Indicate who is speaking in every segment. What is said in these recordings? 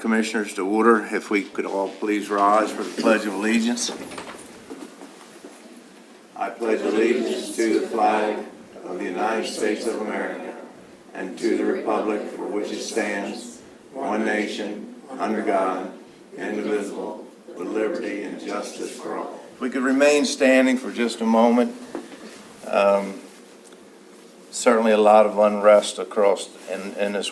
Speaker 1: Commissioners to order. If we could all please rise for the Pledge of Allegiance. I pledge allegiance to the flag of the United States of America and to the republic for which it stands, one nation, under God, indivisible, with liberty and justice for all. If we could remain standing for just a moment. Certainly a lot of unrest across on this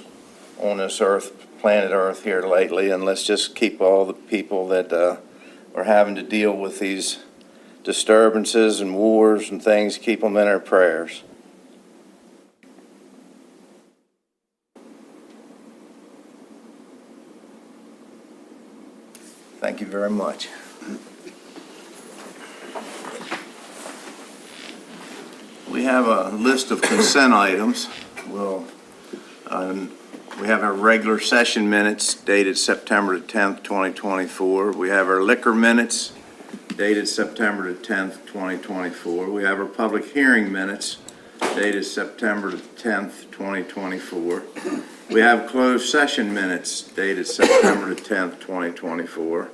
Speaker 1: planet Earth here lately, and let's just keep all the people that are having to deal with these disturbances and wars and things, keep them in our prayers. Thank you very much. We have a list of consent items. We have our regular session minutes dated September the 10th, 2024. We have our liquor minutes dated September the 10th, 2024. We have our public hearing minutes dated September the 10th, 2024. We have closed session minutes dated September the 10th, 2024.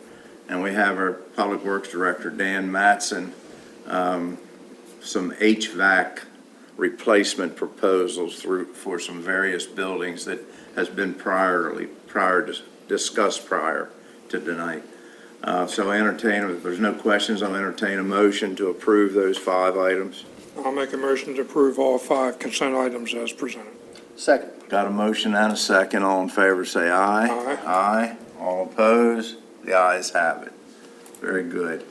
Speaker 1: And we have our Public Works Director, Dan Matson, some HVAC replacement proposals for some various buildings that has been discussed prior to tonight. So if there's no questions, I'll entertain a motion to approve those 5 items.
Speaker 2: I'll make a motion to approve all 5 consent items as presented.
Speaker 3: Second.
Speaker 1: Got a motion and a second. All in favor say aye.
Speaker 2: Aye.
Speaker 1: Aye. All opposed? The ayes have it. Very good.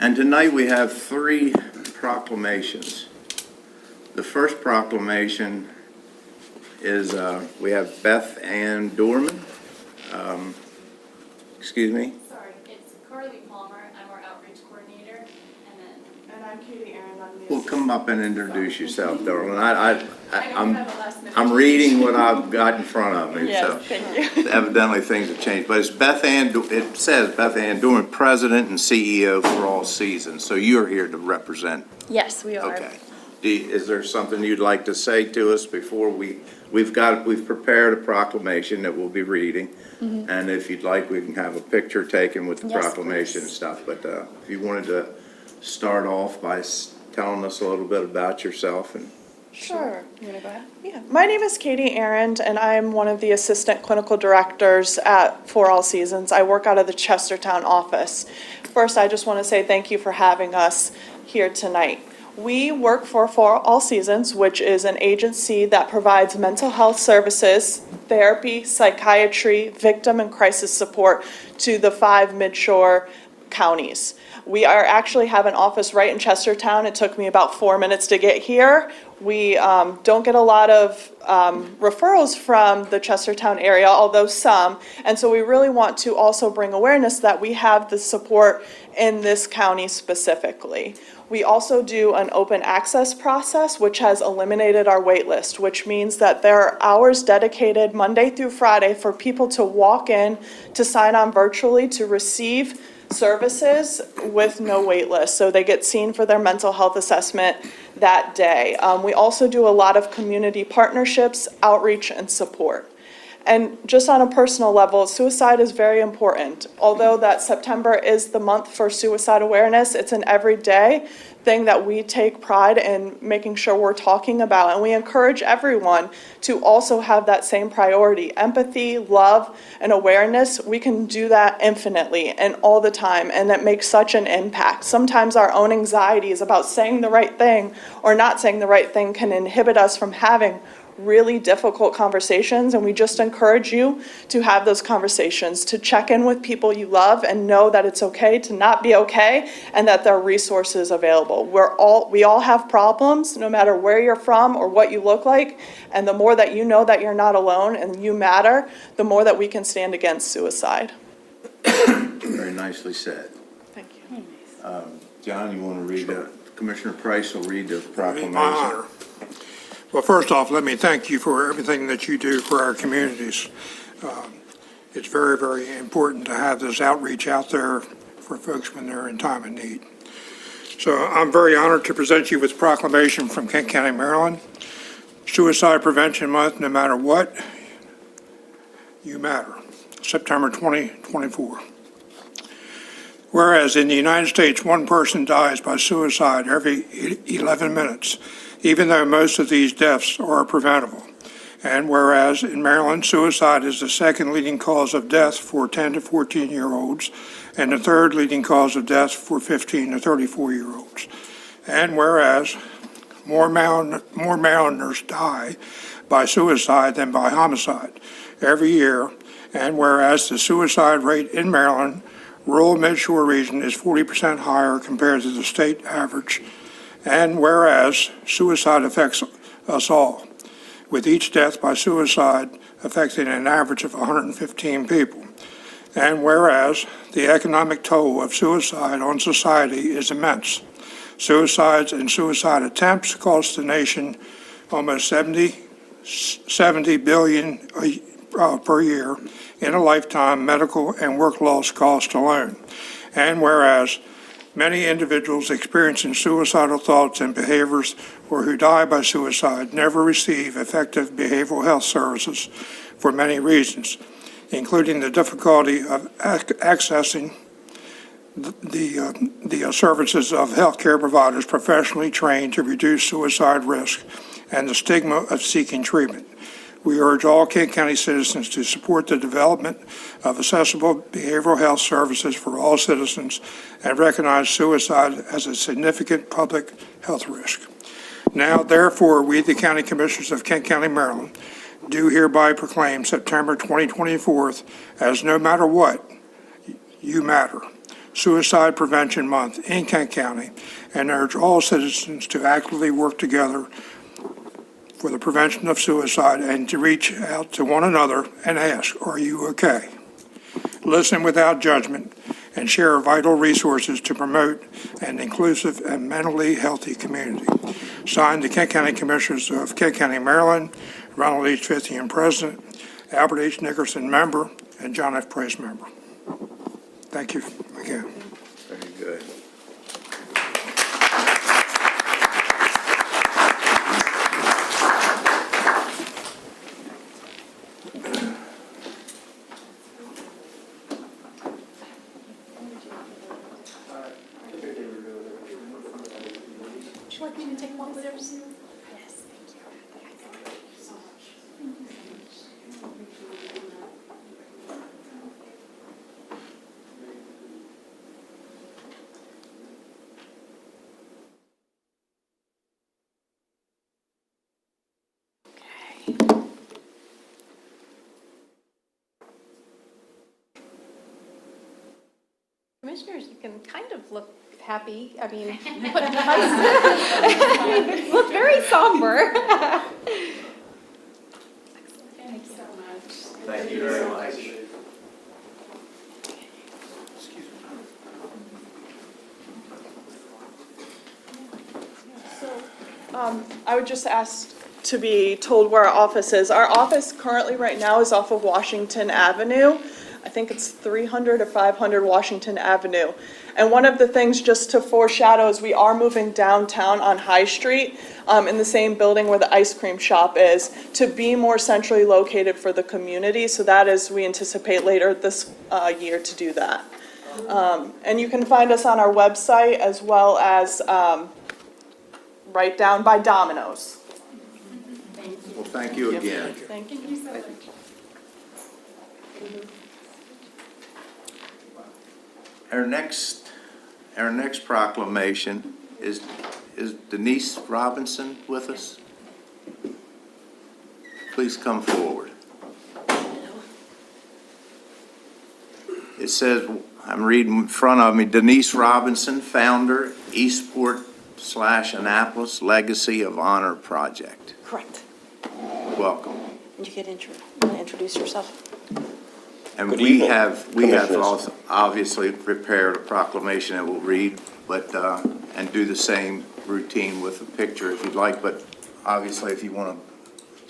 Speaker 1: And tonight we have 3 proclamations. The first proclamation is we have Beth Ann Dorman. Excuse me?
Speaker 4: Sorry, it's Carly Palmer. I'm our outreach coordinator. And I'm Katie Aaron. I'm the
Speaker 1: Well, come up and introduce yourself, darling.
Speaker 4: I'm
Speaker 1: I'm reading what I've got in front of me,
Speaker 4: Yes,
Speaker 1: so
Speaker 4: thank you.
Speaker 1: evidently things have changed. But it's it says Beth Ann Dorman, President and CEO for All Seasons. So you're here to represent.
Speaker 4: Yes, we are.
Speaker 1: Okay. Is there something you'd like to say to us before we've prepared a proclamation that we'll be reading.
Speaker 4: Mm-hmm.
Speaker 1: And if you'd like, we can have a picture taken with the
Speaker 4: Yes,
Speaker 1: proclamation and
Speaker 4: please.
Speaker 1: stuff. But if you wanted to start off by telling us a little bit about yourself and.
Speaker 5: Sure.
Speaker 4: You want to go ahead?
Speaker 5: Yeah. My name is Katie Arend, and I'm one of the assistant clinical directors at For All Seasons. I work out of the Chestertown office. First, I just want to say thank you for having us here tonight. We work for All Seasons, which is an agency that provides mental health services, therapy, psychiatry, victim and crisis support to the 5 midshore counties. We actually have an office right in Chestertown. It took me about 4 minutes to get here. We don't get a lot of referrals from the Chestertown area, although some. And so we really want to also bring awareness that we have the support in this county specifically. We also do an open access process, which has eliminated our wait list, which means that there are hours dedicated Monday through Friday for people to walk in, to sign on virtually, to receive services with no wait list. So they get seen for their mental health assessment that day. We also do a lot of community partnerships, outreach, and support. And just on a personal level, suicide is very important. Although that September is the month for suicide awareness, it's an everyday thing that we take pride in making sure we're talking about. And we encourage everyone to also have that same priority. Empathy, love, and awareness, we can do that infinitely and all the time, and it makes such an impact. Sometimes our own anxieties about saying the right thing or not saying the right thing can inhibit us from having really difficult conversations, and we just encourage you to have those conversations, to check in with people you love and know that it's okay to not be okay and that there are resources available. We all have problems, no matter where you're from or what you look like, and the more that you know that you're not alone and you matter, the more that we can stand against suicide.
Speaker 1: Very nicely said.
Speaker 5: Thank you.
Speaker 1: John, you want to read Commissioner Price will read the proclamation.
Speaker 2: My honor. Well, first off, let me thank you for everything that you do for our communities. It's very, very important to have this outreach out there for folks when they're in time of need. So I'm very honored to present you with proclamation from Kent County, Maryland. Suicide Prevention Month, no matter what, you matter. September 2024. Whereas in the United States, one person dies by suicide every 11 minutes, even though most of these deaths are preventable. And whereas in Maryland, suicide is the second leading cause of death for 10 to 14-year-olds and the third leading cause of death for 15 to 34-year-olds. And whereas more Marylanders die by suicide than by homicide every year, and whereas the suicide rate in Maryland, rural mid-shore region, is 40% higher compared to the state average, and whereas suicide affects us all, with each death by suicide affecting an average of 115 people. And whereas the economic toll of suicide on society is immense. Suicides and suicide attempts cost the nation almost $70 billion per year in a lifetime, medical and work loss costs alone. And whereas many individuals experiencing suicidal thoughts and behaviors or who die by suicide never receive effective behavioral health services for many reasons, including the difficulty of accessing the services of healthcare providers professionally trained to reduce suicide risk and the stigma of seeking treatment. We urge all Kent County citizens to support the development of accessible behavioral health services for all citizens and recognize suicide as a significant public health risk. Now, therefore, we, the County Commissioners of Kent County, Maryland, do hereby proclaim September 2024 as No Matter What, You Matter, Suicide Prevention Month in Kent County, and urge all citizens to actively work together for the prevention of suicide and to reach out to one another and ask, are you okay? Listen without judgment and share vital resources to promote an inclusive and mentally healthy community. Signed, the Kent County Commissioners of Kent County, Maryland, Ronald H. Fithian, President, Albert H. Nickerson, Member, and John F. Price, Member. Thank you again.
Speaker 1: Very good.
Speaker 4: Would you like me to take one with yours? Yes, thank you so much.
Speaker 3: Commissioners, you can kind of look happy. I mean, you look very somber.
Speaker 4: Thank you so much.
Speaker 1: Thank you very much.
Speaker 5: I would just ask to be told where our office is. Our office currently right now is off of Washington Avenue. I think it's 300 or 500 Washington Avenue. And one of the things, just to foreshadow, is we are moving downtown on High Street in the same building where the ice cream shop is to be more centrally located for the community. So that is, we anticipate later this year to do that. And you can find us on our website as well as right down by Domino's.
Speaker 1: Well, thank you again.
Speaker 5: Thank you.
Speaker 4: Thank you so much.
Speaker 1: Our next proclamation is Denise Robinson with us? Please come forward. It says, I'm reading in front of me, Denise Robinson, founder, Eastport/Annapolis Legacy of Honor Project.
Speaker 6: Correct.
Speaker 1: Welcome.
Speaker 6: You can introduce yourself.
Speaker 1: And
Speaker 7: Good
Speaker 1: we
Speaker 7: evening,
Speaker 1: have
Speaker 7: Commissioners.
Speaker 1: also obviously prepared a proclamation that we'll read, but, and do the same routine with a picture if you'd like, but obviously if you want to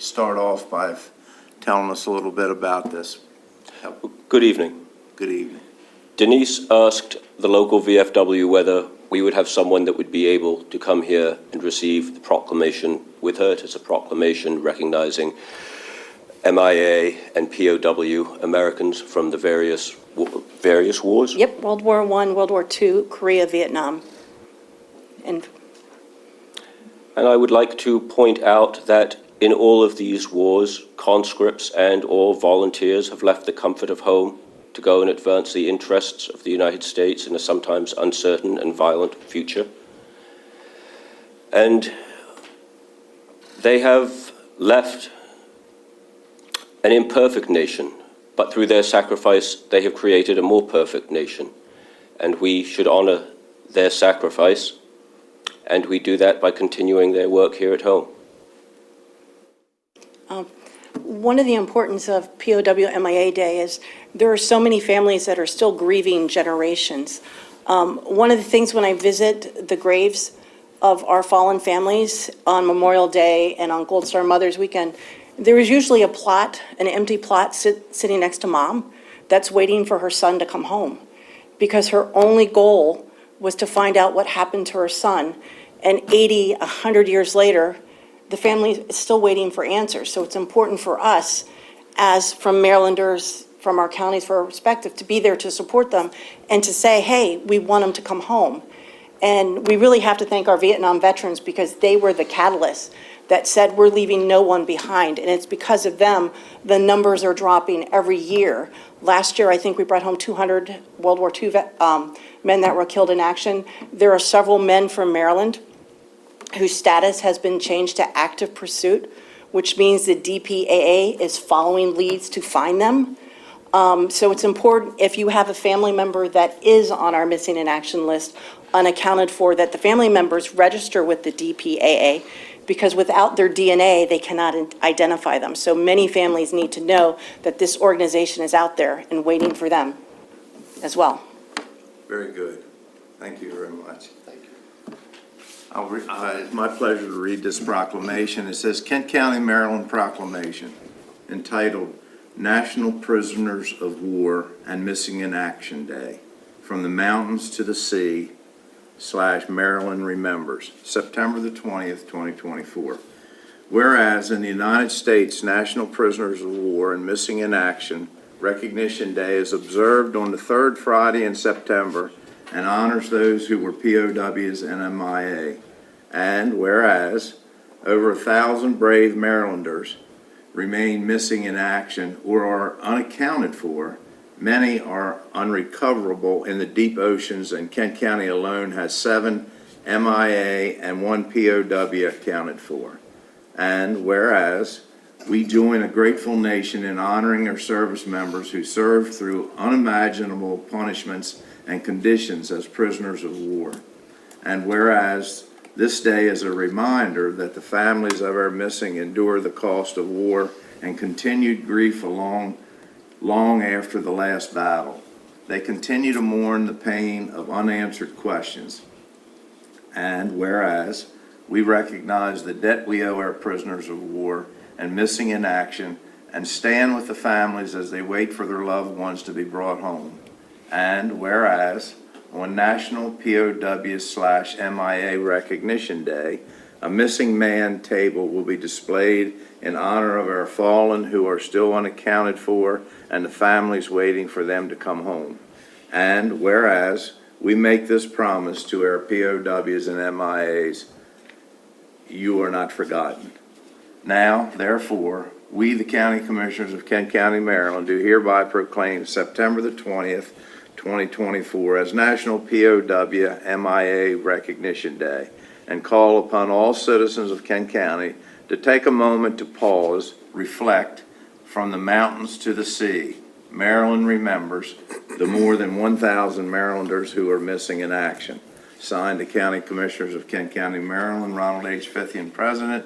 Speaker 1: start off by telling us a little bit about this.
Speaker 7: Good evening.
Speaker 1: Good evening.
Speaker 7: Denise asked the local VFW whether we would have someone that would be able to come here and receive the proclamation with her. It is a proclamation recognizing MIA and POW Americans from the various wars?
Speaker 6: Yep, World War I, World War II, Korea, Vietnam. And
Speaker 7: And I would like to point out that in all of these wars, conscripts and/or volunteers have left the comfort of home to go and advance the interests of the United States in a sometimes uncertain and violent future. And they have left an imperfect nation, but through their sacrifice, they have created a more perfect nation. And we should honor their sacrifice, and we do that by continuing their work here at home.
Speaker 6: one of the importance of POW MIA Day is there are so many families that are still grieving generations. One of the things when I visit the graves of our fallen families on Memorial Day and on Gold Star Mother's Weekend, there is usually a plot, an empty plot sitting next to mom that's waiting for her son to come home, because her only goal was to find out what happened to her son. And 80, 100 years later, the family is still waiting for answers. So it's important for us, as from Marylanders, from our counties, for our perspective, to be there to support them and to say, hey, we want them to come home. And we really have to thank our Vietnam veterans, because they were the catalyst that said we're leaving no one behind. And it's because of them the numbers are dropping every year. Last year, I think we brought home 200 World War II men that were killed in action. There are several men from Maryland whose status has been changed to active pursuit, which means the DPAA is following leads to find them. So it's important, if you have a family member that is on our missing in action list, unaccounted for, that the family members register with the DPAA, because without their DNA, they cannot identify them. So many families need to know that this organization is out there and waiting for them as well.
Speaker 1: Very good. Thank you very much. Thank you. It's my pleasure to read this proclamation. It says, Kent County, Maryland Proclamation, entitled National Prisoners of War and Missing in Action Day, From the Mountains to the Sea, /Maryland Remembers, September the 20th, 2024. Whereas in the United States, National Prisoners of War and Missing in Action Recognition Day is observed on the third Friday in September and honors those who were POWs and MIA. And whereas over 1,000 brave Marylanders remain missing in action or are unaccounted for, many are unrecoverable in the deep oceans, and Kent County alone has 7 MIA and 1 POW accounted for. And whereas we join a grateful nation in honoring our service members who served through unimaginable punishments and conditions as prisoners of war. And whereas this day is a reminder that the families of our missing endure the cost of war and continued grief long after the last battle. They continue to mourn the pain of unanswered questions. And whereas we recognize the debt we owe our prisoners of war and missing in action, and stand with the families as they wait for their loved ones to be brought home. And whereas on National POW/MIA Recognition Day, a missing man table will be displayed in honor of our fallen who are still unaccounted for and the families waiting for them to come home. And whereas we make this promise to our POWs and MIAs, you are not forgotten. Now, therefore, we, the County Commissioners of Kent County, Maryland, do hereby proclaim September the 20th, 2024 as National POW MIA Recognition Day, and call upon all citizens of Kent County to take a moment to pause, reflect. From the mountains to the sea, Maryland remembers the more than 1,000 Marylanders who are missing in action. Signed, the County Commissioners of Kent County, Maryland, Ronald H. Fithian, President,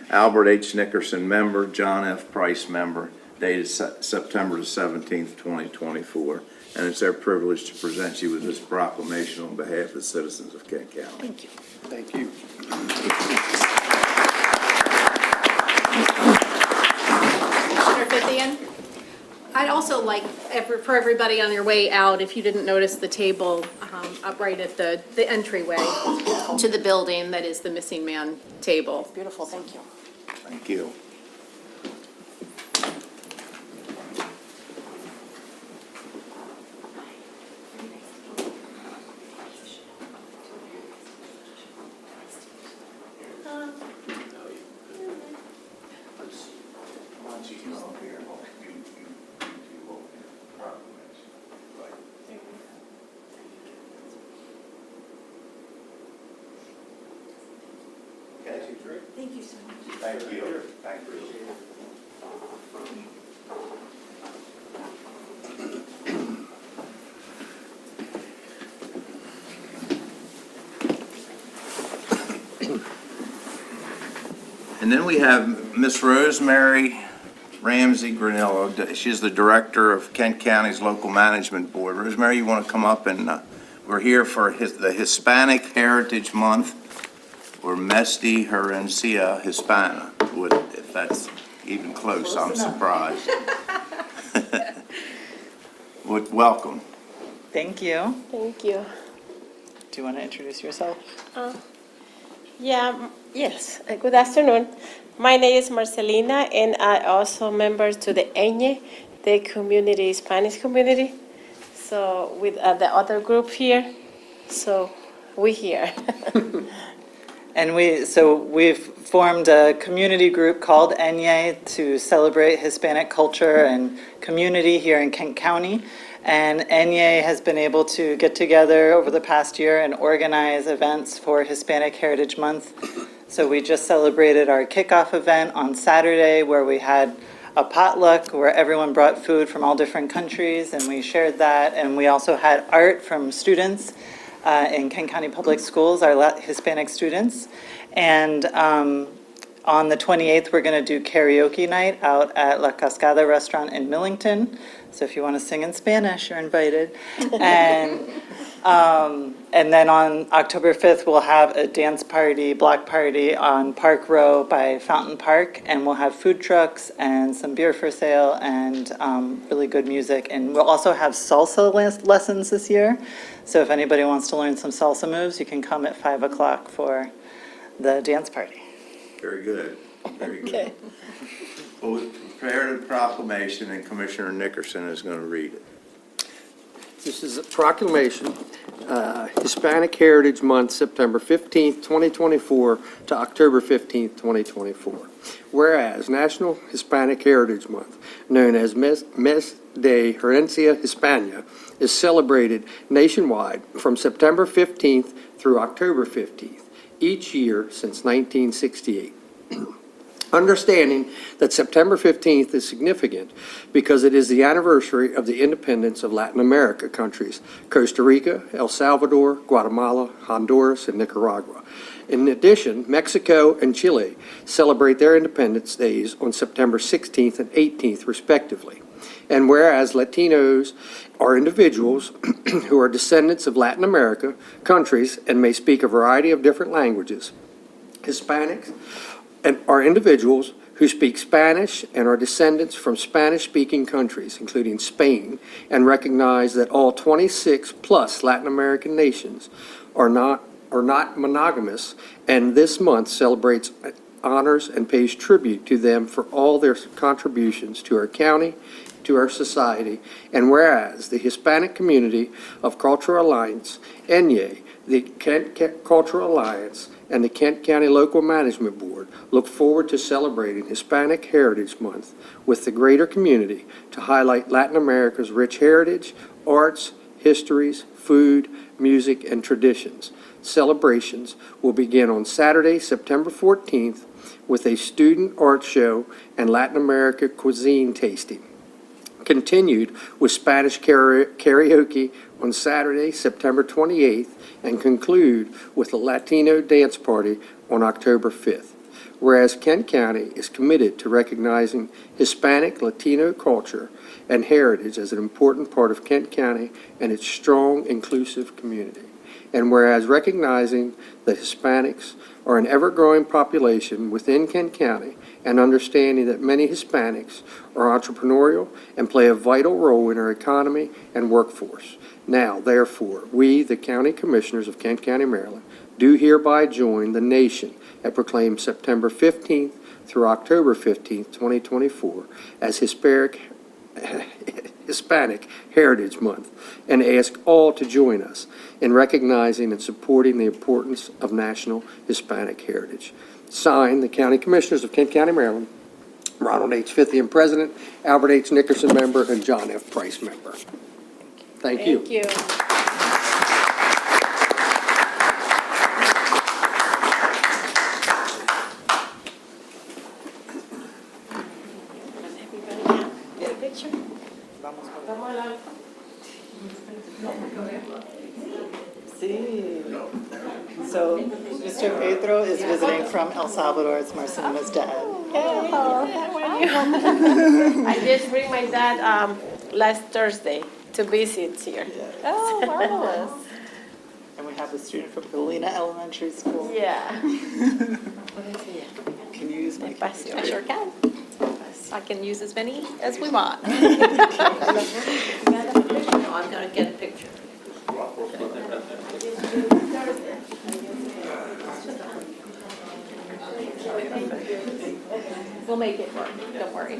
Speaker 1: Albert H. Nickerson, Member, John F. Price, Member, dated September the 17th, 2024. And it's our privilege to present you with this proclamation on behalf of the citizens of Kent County.
Speaker 6: Thank you.
Speaker 1: Thank you.
Speaker 3: Commissioner Fithian? I'd also like, for everybody on your way out, if you didn't notice the table up right at the entryway to the building, that is the missing man table.
Speaker 6: Beautiful, thank you.
Speaker 1: Thank you.
Speaker 6: Thank you so much.
Speaker 1: Thank you. Thank you. And then we have Miss Rosemary Ramsey Granillo. She's the Director of Kent County's Local Management Board. Rosemary, you want to come up and, we're here for the Hispanic Heritage Month, or Mesti Herencia Hispana, if that's even close, I'm surprised. Welcome.
Speaker 8: Thank you.
Speaker 4: Thank you.
Speaker 8: Do you want to introduce yourself?
Speaker 4: Yes. Good afternoon. My name is Marcelina, and I also member to the ENE, the community, Spanish community. So with the other group here, so we here.
Speaker 8: And we've formed a community group called ENYE to celebrate Hispanic culture and community here in Kent County. And ENYE has been able to get together over the past year and organize events for Hispanic Heritage Month. So we just celebrated our kickoff event on Saturday, where we had a potluck where everyone brought food from all different countries, and we shared that. And we also had art from students in Kent County Public Schools, our Hispanic students. And on the 28th, we're going to do karaoke night out at La Cascada Restaurant in Millington. So if you want to sing in Spanish, you're invited. And then on October 5th, we'll have a dance party, block party on Park Row by Fountain Park. And we'll have food trucks and some beer for sale and really good music. And we'll also have salsa lessons this year. So if anybody wants to learn some salsa moves, you can come at 5 o'clock for the dance party.
Speaker 1: Very good, very good.
Speaker 4: Okay.
Speaker 1: Well, we prepared a proclamation, and Commissioner Nickerson is going to read it.
Speaker 9: This is a proclamation, Hispanic Heritage Month, September 15th, 2024 to October 15th, 2024. Whereas National Hispanic Heritage Month, known as Mes de Herencia Hispana, is celebrated nationwide from September 15th through October 15th, each year since 1968. Understanding that September 15th is significant because it is the anniversary of the independence of Latin America countries, Costa Rica, El Salvador, Guatemala, Honduras, and Nicaragua. In addition, Mexico and Chile celebrate their independence days on September 16th and 18th, respectively. And whereas Latinos are individuals who are descendants of Latin America countries and may speak a variety of different languages, Hispanics are individuals who speak Spanish and are descendants from Spanish-speaking countries, including Spain, and recognize that all 26-plus Latin American nations are not monogamous, and this month celebrates, honors, and pays tribute to them for all their contributions to our county, to our society. And whereas the Hispanic Community of Cultural Alliance, ENYE, the Kent Cultural Alliance, and the Kent County Local Management Board look forward to celebrating Hispanic Heritage Month with the greater community to highlight Latin America's rich heritage, arts, histories, food, music, and traditions. Celebrations will begin on Saturday, September 14th, with a student art show and Latin America cuisine tasting. Continued with Spanish karaoke on Saturday, September 28th, and conclude with a Latino dance party on October 5th. Whereas Kent County is committed to recognizing Hispanic Latino culture and heritage as an important part of Kent County and its strong, inclusive community. And whereas recognizing that Hispanics are an ever-growing population within Kent County and understanding that many Hispanics are entrepreneurial and play a vital role in our economy and workforce. Now, therefore, we, the County Commissioners of Kent County, Maryland, do hereby join the nation and proclaim September 15th through October 15th, 2024 as Hispanic Heritage Month, and ask all to join us in recognizing and supporting the importance of national Hispanic heritage. Signed, the County Commissioners of Kent County, Maryland, Ronald H. Fithian, President, Albert H. Nickerson, Member, and John F. Price, Member. Thank you.
Speaker 4: Thank you.
Speaker 8: See. So Mr. Pedro is visiting from El Salvador. It's Marcelina's dad.
Speaker 4: I just bring my dad last Thursday to visit here.
Speaker 8: Oh, marvelous. And we have a student from Galena Elementary School.
Speaker 4: Yeah.
Speaker 8: Can you use my
Speaker 3: I sure can. I can use as many as we want.
Speaker 10: No, I'm gonna get a picture.
Speaker 3: We'll make it work, don't worry.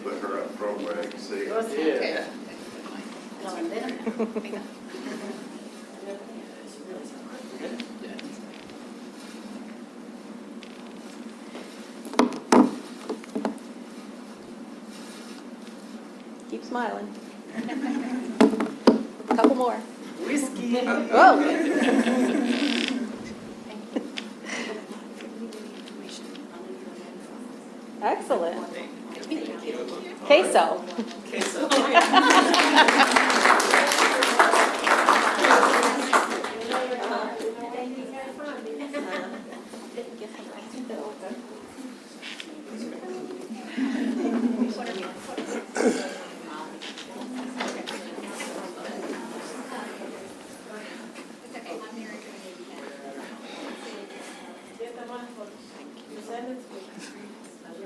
Speaker 1: Put her up front where I can see.
Speaker 3: Keep smiling. Couple more.
Speaker 8: whiskey.
Speaker 3: Whoa. Excellent. Queso.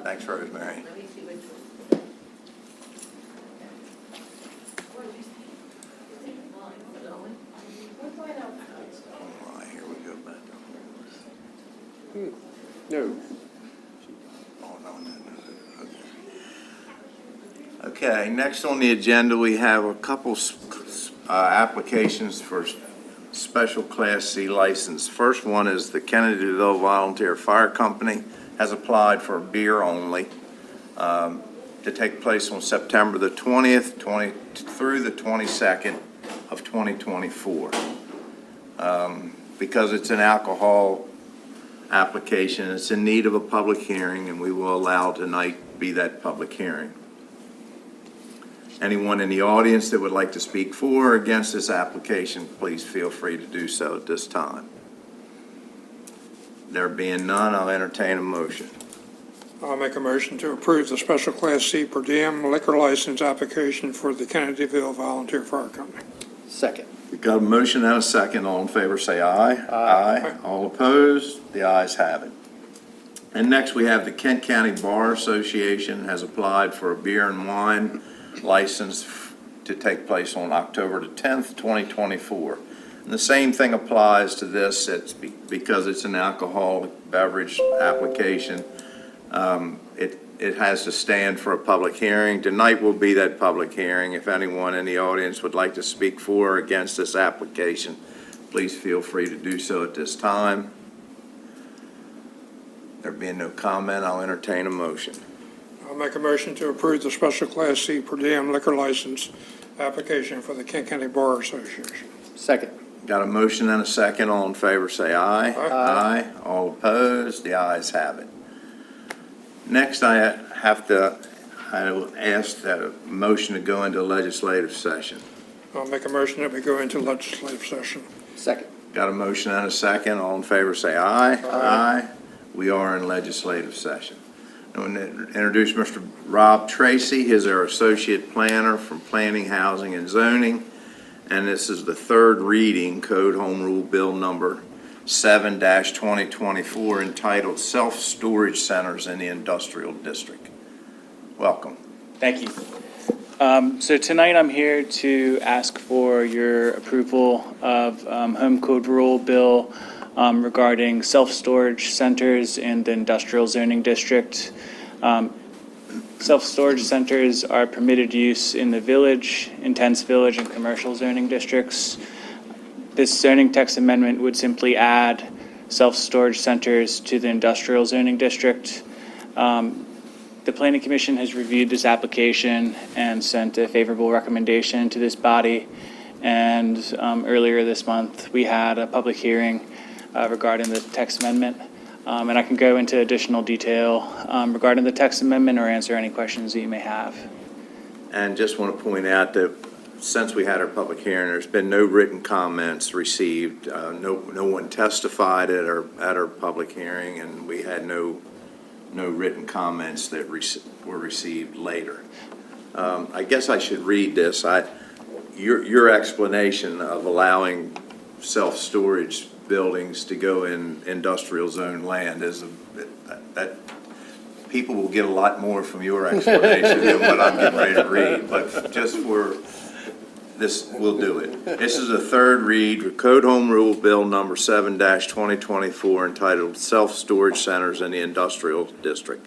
Speaker 1: Thanks, Rosemary. All right, here we go back.
Speaker 9: No.
Speaker 1: Oh, no. Okay, next on the agenda, we have a couple applications for special Class C license. First one is the Kennedyville Volunteer Fire Company has applied for beer only to take place on September the 20th through the 22nd of 2024. Because it's an alcohol application, it's in need of a public hearing, and we will allow tonight be that public hearing. Anyone in the audience that would like to speak for or against this application, please feel free to do so at this time. There being none, I'll entertain a motion.
Speaker 2: I'll make a motion to approve the special Class C per diem liquor license application for the Kennedyville Volunteer Fire Company.
Speaker 9: Second.
Speaker 1: We've got a motion and a second. All in favor, say aye. Aye. All opposed? The ayes have it. And next, we have the Kent County Bar Association has applied for a beer and wine license to take place on October the 10th, 2024. And the same thing applies to this. It's because it's an alcoholic beverage application. It has to stand for a public hearing. Tonight will be that public hearing. If anyone in the audience would like to speak for or against this application, please feel free to do so at this time. There being no comment, I'll entertain a motion.
Speaker 2: I'll make a motion to approve the special Class C per diem liquor license application for the Kent County Bar Association.
Speaker 9: Second.
Speaker 1: Got a motion and a second. All in favor, say aye. Aye. All opposed? The ayes have it. Next, I will ask that a motion to go into legislative session.
Speaker 2: I'll make a motion that we go into legislative session.
Speaker 9: Second.
Speaker 1: Got a motion and a second. All in favor, say aye. Aye. We are in legislative session. I want to introduce Mr. Rob Tracy. He is our Associate Planner from Planning, Housing, and Zoning. And this is the third reading, Code Home Rule Bill Number 7-2024, entitled Self-Storage Centers in the Industrial District. Welcome.
Speaker 11: Thank you. So tonight I'm here to ask for your approval of Home Code Rule Bill regarding self-storage centers in the industrial zoning district. Self-storage centers are permitted use in the village, intense village, and commercial zoning districts. This zoning text amendment would simply add self-storage centers to the industrial zoning district. The Planning Commission has reviewed this application and sent a favorable recommendation to this body. And earlier this month, we had a public hearing regarding the text amendment. And I can go into additional detail regarding the text amendment or answer any questions that you may have.
Speaker 1: And just want to point out that since we had our public hearing, there's been no written comments received. No one testified at our public hearing, and we had no written comments that were received later. I guess I should read this. Your explanation of allowing self-storage buildings to go in industrial zone land is that people will get a lot more from your explanation than what I'm getting ready to read, but just for this, we'll do it. This is a third read for Code Home Rule Bill number 7-2024 entitled Self-Storage Centers in the Industrial District.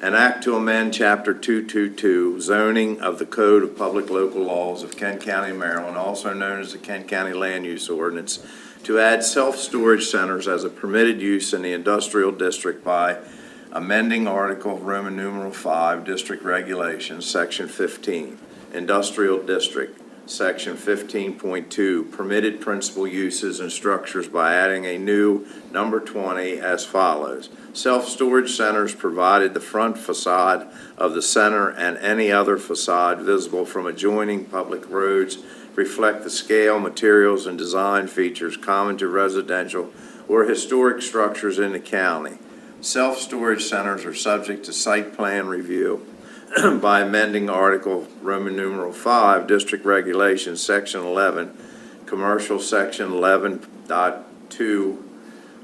Speaker 1: An act to amend Chapter 222 zoning of the Code of Public Local Laws of Kent County, Maryland, also known as the Kent County Land Use Ordinance, to add self-storage centers as a permitted use in the industrial district by amending Article Roman numeral 5, District Regulations, Section 15, Industrial District, Section 15.2, Permitted Principal Uses and Structures by adding a new number 20 as follows. Self-storage centers provided the front facade of the center and any other facade visible from adjoining public roads reflect the scale, materials, and design features common to residential or historic structures in the county. Self-storage centers are subject to site plan review by amending Article Roman numeral 5, District Regulations, Section 11, Commercial Section 11.2,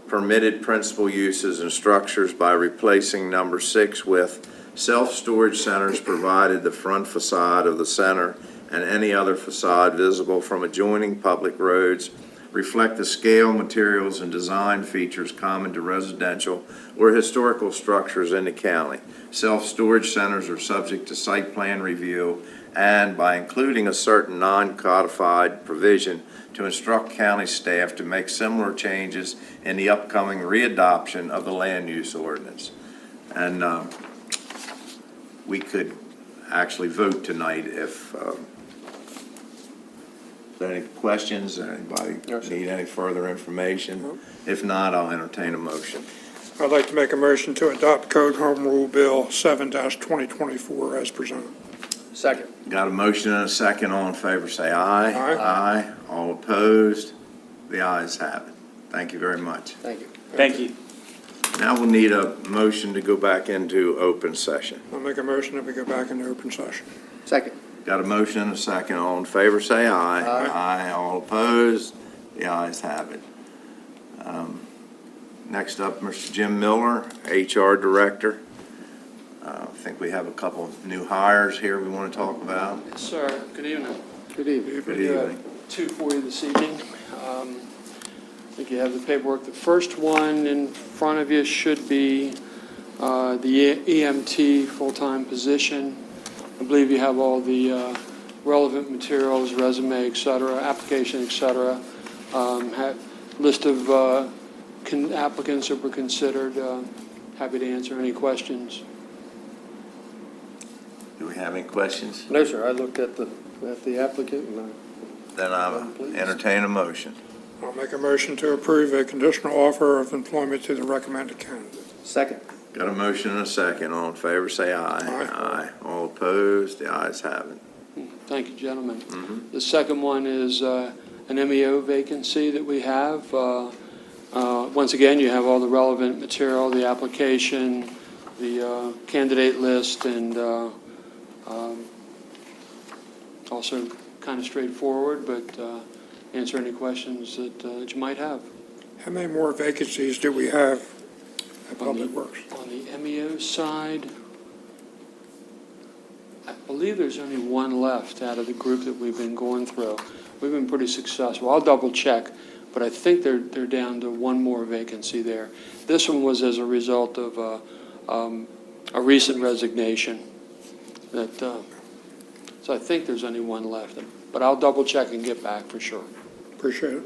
Speaker 1: Permitted Principal Uses and Structures by replacing number 6 with self-storage centers provided the front facade of the center and any other facade visible from adjoining public roads reflect the scale, materials, and design features common to residential or historical structures in the county. Self-storage centers are subject to site plan review and by including a certain non-codified provision to instruct county staff to make similar changes in the upcoming readoption of the land use ordinance. And we could actually vote tonight if there any questions, anybody need any further information? If not, I'll entertain a motion.
Speaker 2: I'd like to make a motion to adopt Code Home Rule Bill 7-2024 as presented.
Speaker 9: Second.
Speaker 1: Got a motion and a second. All in favor, say aye.
Speaker 2: Aye.
Speaker 1: Aye. All opposed? The ayes have it. Thank you very much.
Speaker 9: Thank you.
Speaker 11: Thank you.
Speaker 1: Now we'll need a motion to go back into open session.
Speaker 2: I'll make a motion that we go back into open session.
Speaker 9: Second.
Speaker 1: Got a motion and a second. All in favor, say aye.
Speaker 9: Aye.
Speaker 1: Aye. All opposed? The ayes have it. Next up, Mr. Jim Miller, HR Director. I think we have a couple of new hires here we want to talk about.
Speaker 12: Yes, sir. Good evening.
Speaker 9: Good evening.
Speaker 1: Good evening.
Speaker 12: Two for you this evening. I think you have the paperwork. The first one in front of you should be the EMT full-time position. I believe you have all the relevant materials, resume, et cetera, application, et cetera. List of applicants that were considered. Happy to answer any questions.
Speaker 1: Do we have any questions?
Speaker 9: No, sir, I looked at the applicant and
Speaker 1: Then I'll entertain a motion.
Speaker 2: I'll make a motion to approve a conditional offer of employment to the recommended candidate.
Speaker 9: second.
Speaker 1: Got a motion and a second. All in favor, say aye.
Speaker 2: Aye.
Speaker 1: All opposed? The ayes have it.
Speaker 12: Thank you, gentlemen. The second one is an MEO vacancy that we have. Once again, you have all the relevant material, the application, the candidate list, and also kind of straightforward, but answer any questions that you might have.
Speaker 2: How many more vacancies do we have at Public Works?
Speaker 12: On the MEO side, I believe there's only one left out of the group that we've been going through. We've been pretty successful. I'll double check, but I think they're down to one more vacancy there. This one was as a result of a recent resignation. So I think there's only one left, but I'll double check and get back for sure.
Speaker 2: Appreciate it.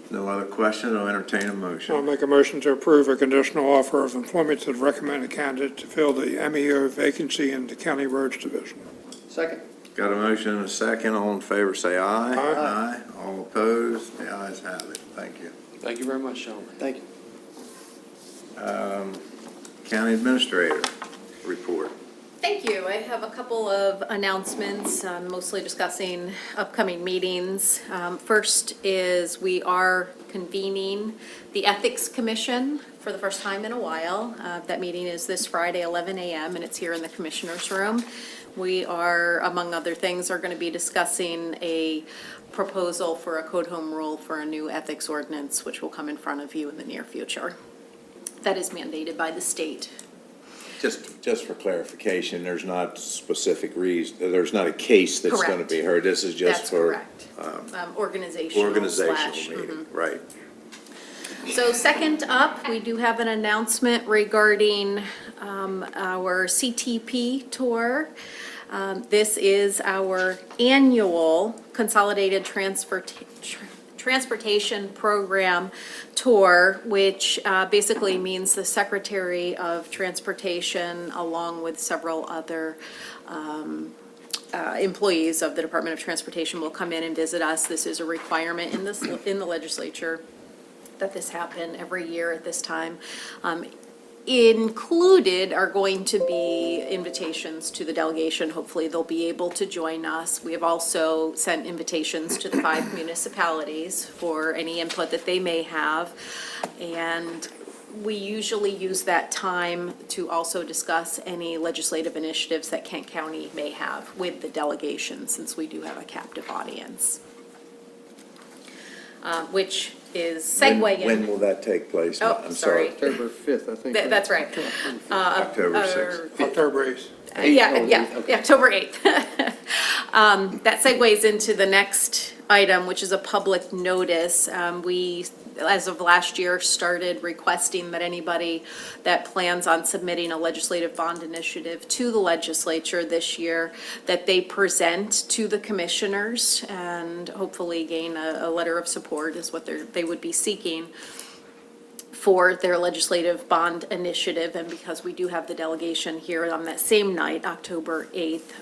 Speaker 1: No other questions? I'll entertain a
Speaker 2: I'll
Speaker 1: motion.
Speaker 2: make a motion to approve a conditional offer of employment to the recommended candidate to fill the MEO vacancy in the County Roads Division.
Speaker 9: Second.
Speaker 1: Got a motion and a second. All in favor, say aye.
Speaker 2: Aye.
Speaker 1: All opposed? The ayes have it. Thank you.
Speaker 12: Thank you very much, gentlemen.
Speaker 9: Thank you.
Speaker 1: County Administrator report.
Speaker 3: Thank you. I have a couple of announcements, mostly discussing upcoming meetings. First is we are convening the Ethics Commission for the first time in a while. That meeting is this Friday, 11 a.m., and it's here in the Commissioners' Room. We are, among other things, are going to be discussing a proposal for a code home rule for a new ethics ordinance, which will come in front of you in the near future. That is mandated by the state.
Speaker 1: Just for clarification, there's not specific reason, there's not a case that's going to
Speaker 3: Correct.
Speaker 1: be heard. This is just
Speaker 3: That's
Speaker 1: for
Speaker 3: correct. Organizational slash.
Speaker 1: meeting, right?
Speaker 3: So second up, we do have an announcement regarding our CTP tour. This is our annual Consolidated Transportation Program tour, which basically means the Secretary of Transportation, along with several other employees of the Department of Transportation, will come in and visit us. This is a requirement in the legislature that this happen every year at this time. Included are going to be invitations to the delegation. Hopefully, they'll be able to join us. We have also sent invitations to the 5 municipalities for any input that they may have. And we usually use that time to also discuss any legislative initiatives that Kent County may have with the delegation, since we do have a captive audience. Which is segueing.
Speaker 1: When will that take place?
Speaker 3: Oh,
Speaker 1: I'm
Speaker 3: sorry.
Speaker 9: October 5th, I think.
Speaker 3: That's right.
Speaker 1: October 6th.
Speaker 2: October 8th.
Speaker 3: Yeah, October 8th. That segues into the next item, which is a public notice. We, as of last year, started requesting that anybody that plans on submitting a legislative bond initiative to the legislature this year, that they present to the commissioners and hopefully gain a letter of support is what they would be seeking for their legislative bond initiative. And because we do have the delegation here on that same night, October 8th,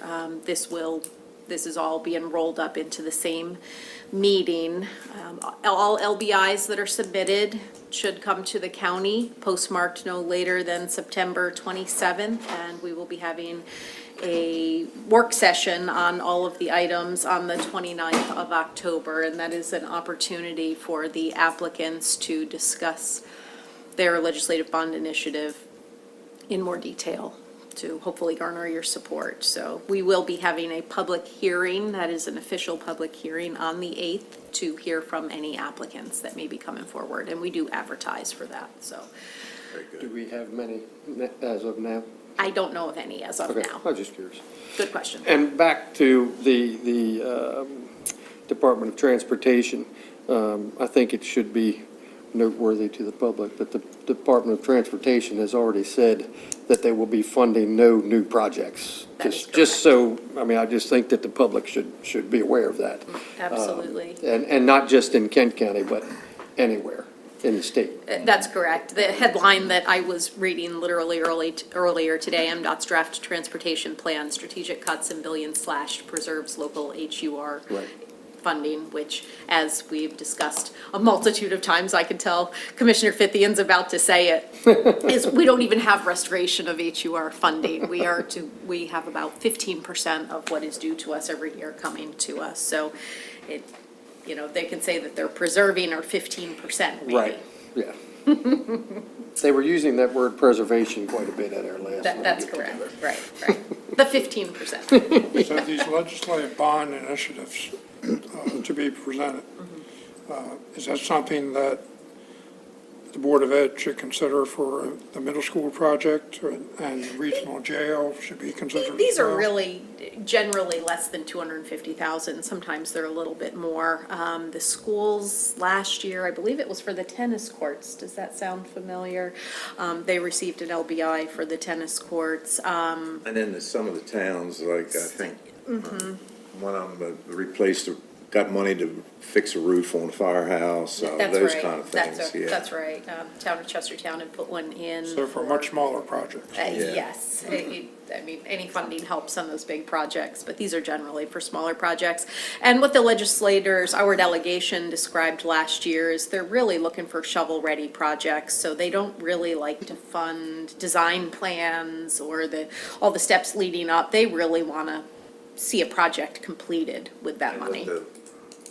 Speaker 3: this is all being rolled up into the same meeting. All LBIs that are submitted should come to the county, postmarked no later than September 27th, and we will be having a work session on all of the items on the 29th of October, and that is an opportunity for the applicants to discuss their legislative bond initiative in more detail, to hopefully garner your support. So we will be having a public hearing, that is an official public hearing, on the 8th to hear from any applicants that may be coming forward, and we do advertise for that, so.
Speaker 9: Do we have many as of now?
Speaker 3: I don't know of any as of
Speaker 9: Okay,
Speaker 3: now.
Speaker 9: I was just curious.
Speaker 3: Good question.
Speaker 9: And back to the Department of Transportation, I think it should be noteworthy to the public that the Department of Transportation has already said that they will be funding no new projects.
Speaker 3: That is
Speaker 9: Just so, I mean, I just think that the public should be aware of that.
Speaker 3: Absolutely.
Speaker 9: And not just in Kent County, but anywhere in the state.
Speaker 3: That's correct. The headline that I was reading literally earlier today, MDOT's draft transportation plan, strategic cuts and billions slashed, preserves local HUR
Speaker 9: Right.
Speaker 3: funding, which, as we've discussed a multitude of times, I can tell Commissioner Fithian's about to say it, is we don't even have restoration of HUR funding. We have about 15% of what is due to us every year coming to us. So they can say that they're preserving our 15% maybe.
Speaker 9: Right, yeah. They were using that word preservation quite a bit at our last meeting.
Speaker 3: That's correct, right. The 15%.
Speaker 2: So these legislative bond initiatives to be presented, is that something that the Board of Ed should consider for the middle school project, and regional jail should be considered?
Speaker 3: These
Speaker 2: as
Speaker 3: are
Speaker 2: well?
Speaker 3: really generally less than 250,000. Sometimes they're a little bit more. The schools last year, I believe it was for the tennis courts. Does that sound familiar? They received an LBI for the tennis courts.
Speaker 1: And then some of the towns, like I think, one of them replaced the got money to fix a roof on a firehouse,
Speaker 3: That's
Speaker 1: those
Speaker 3: right.
Speaker 1: kind of
Speaker 3: That's
Speaker 1: things,
Speaker 3: right.
Speaker 1: yeah.
Speaker 3: That's right. Town of Chestertown had put one in.
Speaker 2: So for much smaller projects.
Speaker 3: Yes, I mean, any funding helps on those big projects, but these are generally for smaller projects. And what the legislators, our delegation described last year is they're really looking for shovel-ready projects. So they don't really like to fund design plans or all the steps leading up. They really want to see a project completed with that money.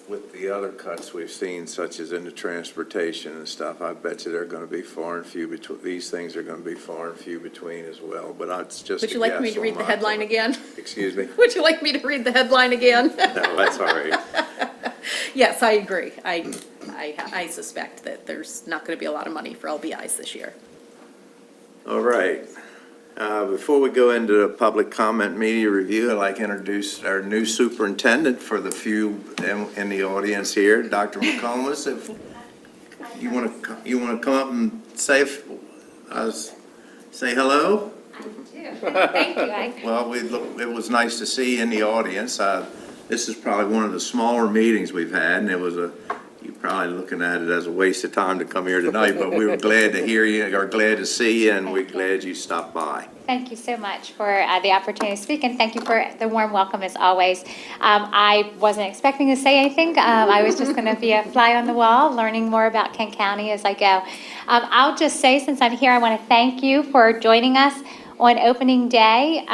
Speaker 1: With the other cuts we've seen, such as into transportation and stuff, I bet you they're gonna be far and few between, these things are gonna be far and few between as well, but it's just a
Speaker 3: Would you like me
Speaker 1: guess
Speaker 3: to
Speaker 1: on
Speaker 3: read the
Speaker 1: my
Speaker 3: headline
Speaker 1: part.
Speaker 3: again?
Speaker 1: Excuse me?
Speaker 3: Would you like me to read the headline again?
Speaker 1: No, that's all right.
Speaker 3: Yes, I agree. I suspect that there's not going to be a lot of money for LBIs this year.
Speaker 1: All right. Before we go into the public comment media review, I'd like to introduce our new superintendent for the few in the audience here, Dr. McComas. If you want to come up and say hello?
Speaker 13: Thank you.
Speaker 1: Well, it was nice to see you in the audience. This is probably one of the smaller meetings we've had, and you're probably looking at it as a waste of time to come here tonight, but we were glad to hear you, or glad to see you, and we're glad you stopped by.
Speaker 13: Thank you so much for the opportunity to speak, and thank you for the warm welcome as always. I wasn't expecting to say anything. I was just going to be a fly on the wall, learning more about Kent County as I go. I'll just say, since I'm here, I want to thank you for joining us on opening day.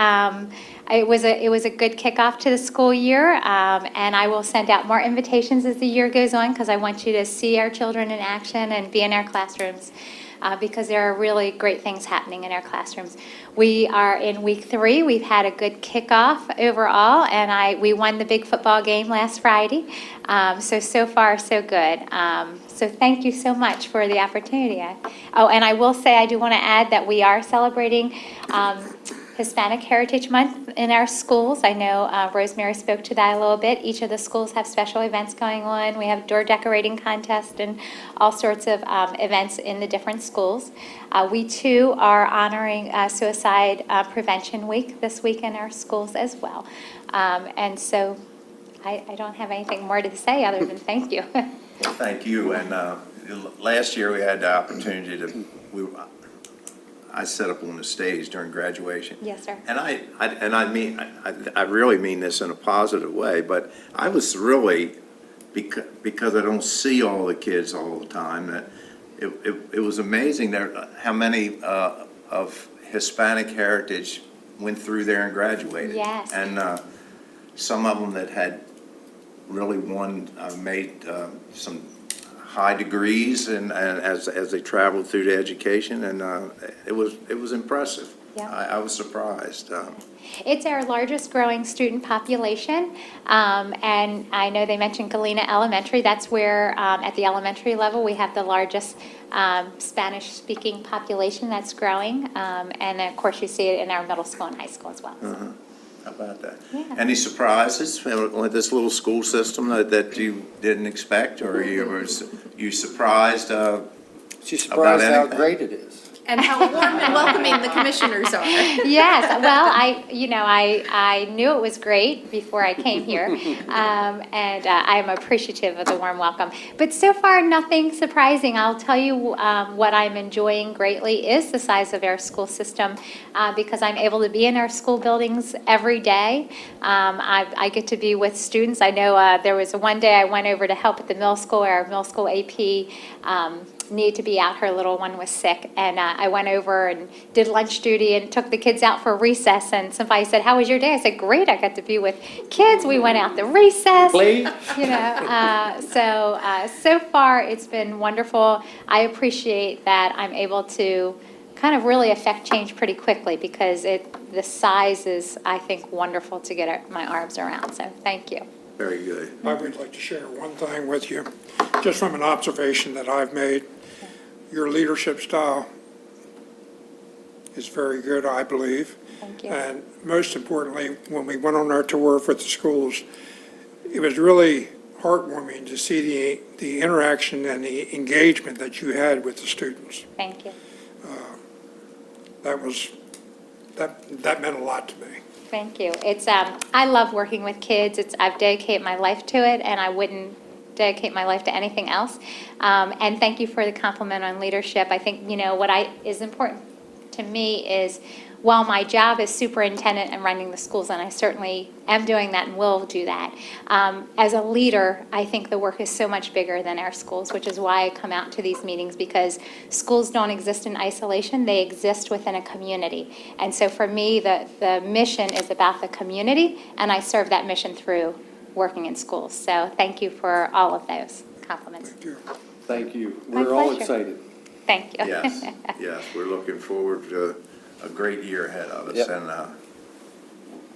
Speaker 13: It was a good kickoff to the school year, and I will send out more invitations as the year goes on because I want you to see our children in action and be in our classrooms because there are really great things happening in our classrooms. We are in week 3. We've had a good kickoff overall, and we won the big football game last Friday. So far, so good. So thank you so much for the opportunity. Oh, and I will say, I do want to add that we are celebrating Hispanic Heritage Month in our schools. I know Rosemary spoke to that a little bit. Each of the schools have special events going on. We have door decorating contest and all sorts of events in the different schools. We too are honoring Suicide Prevention Week this week in our schools as well. And so I don't have anything more to say other than thank you.
Speaker 1: Well, thank you, and last year we had the opportunity I set up on the stage during graduation.
Speaker 13: Yes, sir.
Speaker 1: And I really mean this in a positive way, but I was really, because I don't see all the kids all the time, that it was amazing how many of Hispanic heritage went through there and graduated.
Speaker 13: Yes.
Speaker 1: And some of them that had really made some high degrees and as they traveled through the education, and it was impressive.
Speaker 13: Yeah.
Speaker 1: I was surprised.
Speaker 13: It's our largest growing student population, and I know they mentioned Galena Elementary. That's where, at the elementary level, we have the largest Spanish-speaking population that's growing, and of course, you see it in our middle school and high school as well. So.
Speaker 1: How about that?
Speaker 13: Yeah.
Speaker 1: Any surprises with this little school system that you didn't expect, or you surprised?
Speaker 9: She's surprised how
Speaker 1: anything?
Speaker 9: great it is.
Speaker 3: And how warm and welcoming the commissioners are.
Speaker 13: Yes, well, I knew it was great before I came here, and I'm appreciative of the warm welcome. But so far, nothing surprising. I'll tell you what I'm enjoying greatly is the size of our school system because I'm able to be in our school buildings every day. I get to be with students. I know there was one day I went over to help at the middle school. Our middle school AP needed to be out. Her little one was sick, and I went over and did lunch duty and took the kids out for recess, and somebody said, "How was your day?" I said, "Great, I got to be with kids. We went out to recess."
Speaker 9: Please?
Speaker 13: You know, so far it's been wonderful. I appreciate that I'm able to kind of really affect change pretty quickly because the size is, I think, wonderful to get my arms around, so thank you.
Speaker 1: Very good.
Speaker 2: I would like to share one thing with you, just from an observation that I've made. Your leadership style is very good, I believe.
Speaker 13: Thank you.
Speaker 2: And most importantly, when we went on our tour with the schools, it was really heartwarming to see the interaction and the engagement that you had with the students.
Speaker 13: Thank you.
Speaker 2: That meant a lot to me.
Speaker 13: Thank you. It's, I love working with kids. I've dedicated my life to it, and I wouldn't dedicate my life to anything else. And thank you for the compliment on leadership. I think, what is important to me is, while my job is superintendent and running the schools, and I certainly am doing that and will do that, as a leader, I think the work is so much bigger than our schools, which is why I come out to these meetings, because schools don't exist in isolation, they exist within a community. And so for me, the mission is about the community, and I serve that mission through working in schools. So thank you for all of those compliments.
Speaker 2: Thank you.
Speaker 9: Thank you.
Speaker 13: My
Speaker 9: We're all
Speaker 13: pleasure.
Speaker 9: excited.
Speaker 13: Thank you.
Speaker 1: Yes, yes, we're looking forward to a great year ahead of us,
Speaker 9: Yep.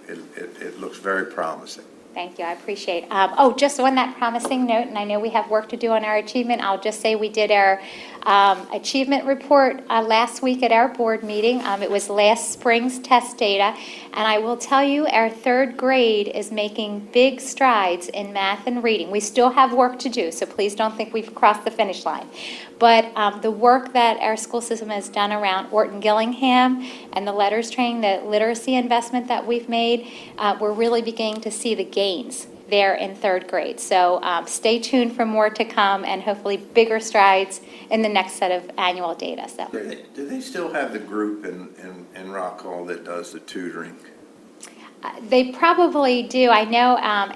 Speaker 1: and it looks very promising.
Speaker 13: Thank you, I appreciate. Just on that promising note, and I know we have work to do on our achievement, I'll just say we did our achievement report last week at our board meeting. It was last spring's test data, and I will tell you, our third grade is making big strides in math and reading. We still have work to do, so please don't think we've crossed the finish line. But the work that our school system has done around Orton Gillingham and the letters training, the literacy investment that we've made, we're really beginning to see the gains there in third grade. So stay tuned for more to come, and hopefully bigger strides in the next set of annual data. So
Speaker 1: Do they still have the group in Rock Hall that does the tutoring?
Speaker 13: they probably do. I know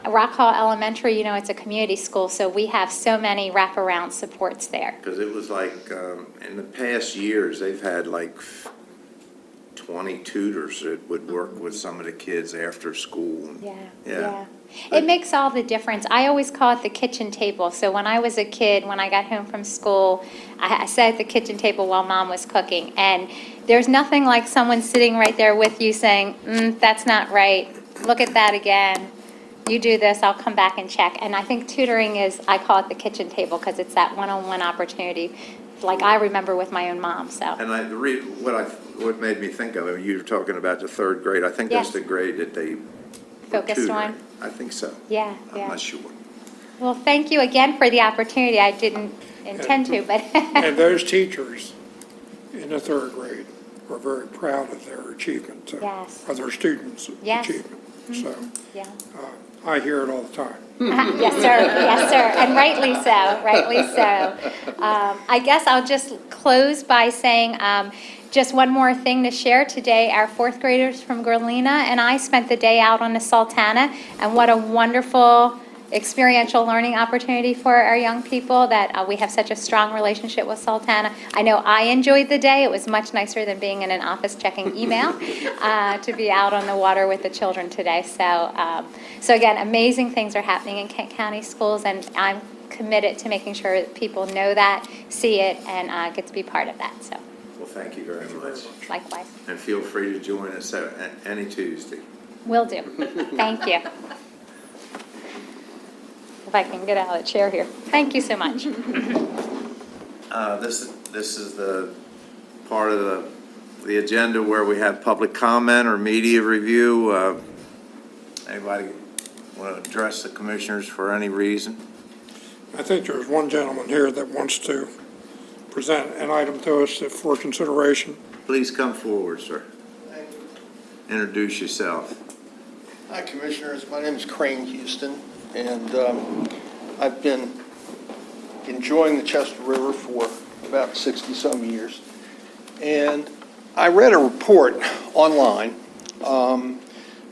Speaker 13: Rock Hall Elementary, it's a community school, so we have so many wraparound supports there.
Speaker 1: Because it was like, in the past years, they've had like 20 tutors that would work with some of the kids after school.
Speaker 13: Yeah. It makes all the difference. I always call it the kitchen table. So when I was a kid, when I got home from school, I sat at the kitchen table while mom was cooking. And there's nothing like someone sitting right there with you saying, that's not right. Look at that again. You do this, I'll come back and check. And I think tutoring is, I call it the kitchen table, because it's that one-on-one opportunity, like I remember with my own mom, so.
Speaker 1: And what made me think of it, you were talking about the third grade, I think that's
Speaker 13: Yes.
Speaker 1: the grade that they
Speaker 13: Focused
Speaker 1: tutoring.
Speaker 13: on?
Speaker 1: I think so.
Speaker 13: Yeah.
Speaker 1: I'm not sure.
Speaker 13: Well, thank you again for the opportunity. I didn't intend to, but.
Speaker 2: And those teachers in the third grade were very proud of their achievement,
Speaker 13: Yes.
Speaker 2: of their students'
Speaker 13: Yes.
Speaker 2: achievement. So
Speaker 13: Yeah.
Speaker 2: I hear it all the time.
Speaker 13: Yes, sir, and rightly so. I guess I'll just close by saying, just one more thing to share today. Our fourth graders from Galena and I spent the day out on the Sultana, and what a wonderful experiential learning opportunity for our young people that we have such a strong relationship with Sultana. I know I enjoyed the day. It was much nicer than being in an office checking email to be out on the water with the children today. So again, amazing things are happening in Kent County schools, and I'm committed to making sure that people know that, see it, and get to be part of that. So
Speaker 1: Well, thank you very much.
Speaker 13: likewise,
Speaker 1: And feel free to join us any Tuesday.
Speaker 13: will do. Thank you. If I can get out of the chair here. Thank you so much.
Speaker 1: This is the part of the agenda where we have public comment or media review. Anybody want to address the commissioners for any reason?
Speaker 2: I think there's one gentleman here that wants to present an item to us for consideration.
Speaker 1: Please come forward, sir. Introduce yourself.
Speaker 14: Hi, Commissioners. My name is Crane Houston, and I've been enjoying the Chester River for about 60-some years. And I read a report online,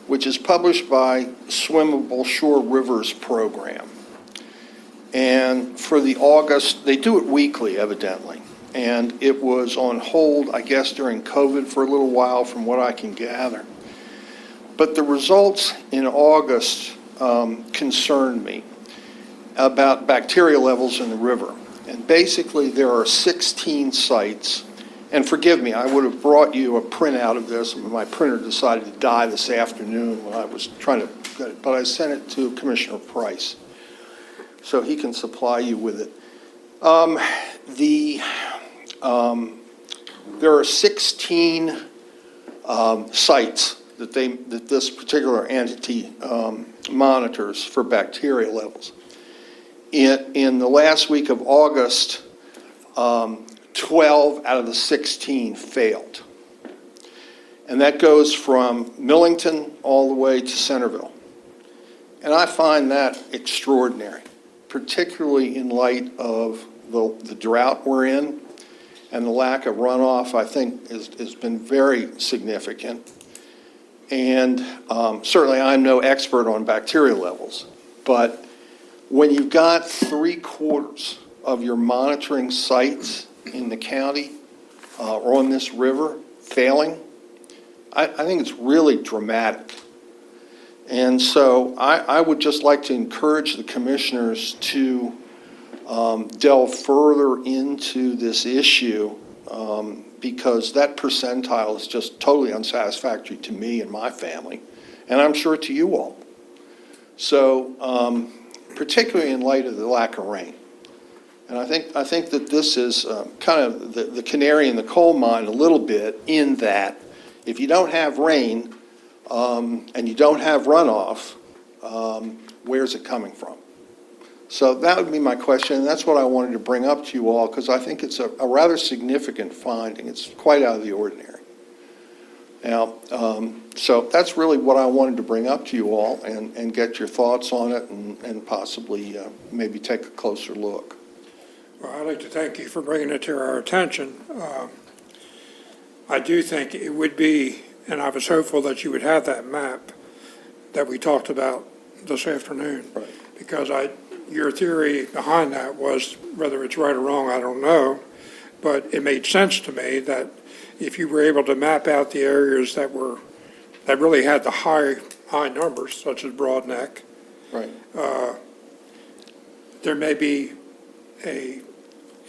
Speaker 14: which is published by Swimmable Shore Rivers Program. And for the August, they do it weekly, evidently. And it was on hold, I guess, during COVID for a little while, from what I can gather. But the results in August concerned me about bacteria levels in the river. And basically, there are 16 sites. And forgive me, I would have brought you a printout of this. My printer decided to die this afternoon when I was trying to get it. But I sent it to Commissioner Price, so he can supply you with it. There are 16 sites that this particular entity monitors for bacteria levels. In the last week of August, 12 out of the 16 failed. And that goes from Millington all the way to Centerville. And I find that extraordinary, particularly in light of the drought we're in, and the lack of runoff, I think, has been very significant. And certainly, I'm no expert on bacteria levels, but when you've got 3/4 of your monitoring sites in the county or on this river failing, I think it's really dramatic. And so I would just like to encourage the commissioners to delve further into this issue because that percentile is just totally unsatisfactory to me and my family, and I'm sure to you all. So particularly in light of the lack of rain. And I think that this is kind of the canary in the coal mine a little bit, in that if you don't have rain and you don't have runoff, where's it coming from? So that would be my question, and that's what I wanted to bring up to you all, because I think it's a rather significant finding. It's quite out of the ordinary. Now, so that's really what I wanted to bring up to you all and get your thoughts on it and possibly maybe take a closer look.
Speaker 2: Well, I'd like to thank you for bringing it to our attention. I do think it would be, and I was hopeful that you would have that map that we talked about this afternoon.
Speaker 14: Right.
Speaker 2: Because your theory behind that was, whether it's right or wrong, I don't know, but it made sense to me that if you were able to map out the areas that really had the high numbers, such as Broad Neck.
Speaker 14: Right.
Speaker 2: There may be a